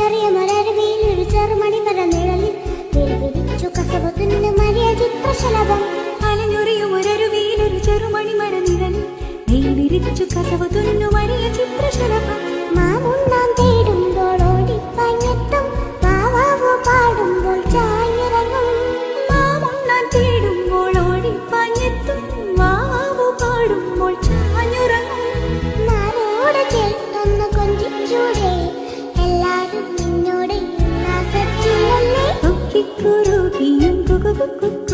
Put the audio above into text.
അലഞ്ഞൊറിയമൊരരുവിയിൽ ഒരു ചെറുമണി മര നിഴലിൽ വിരിവിരിച്ചു കസവത്തുന്നു മരിയ ചിത്രശലഭം. അലഞ്ഞൊറിയുമൊരരുവിയിൽ ഒരു ചെറുമണി മര നിഴലിൽ വിരിച്ചു കസവത്തുന്നു മരിയ ചിത്രശലഭം. മാമുണ്ണാൻ തേടുമ്പോൾ ഓടിപ്പാഞ്ഞെത്തും വാവാവോ പാടുമ്പോൾ ചാഞ്ഞിറങ്ങും. മാമുണ്ണാൻ തേടുമ്പോൾ ഓടിപ്പാഞ്ഞെത്തും വാവാവോ പാടുമ്പോൾ ചാഞ്ഞുറങ്ങും. മാറോട് ചേർത്തൊന്ന് കൊഞ്ചിച്ചൂടെ എല്ലാരും നിന്നോട് ഉല്ലാസത്തിലല്ലേ. കൊക്കിക്കുറുകിയും കുകുകുക്കു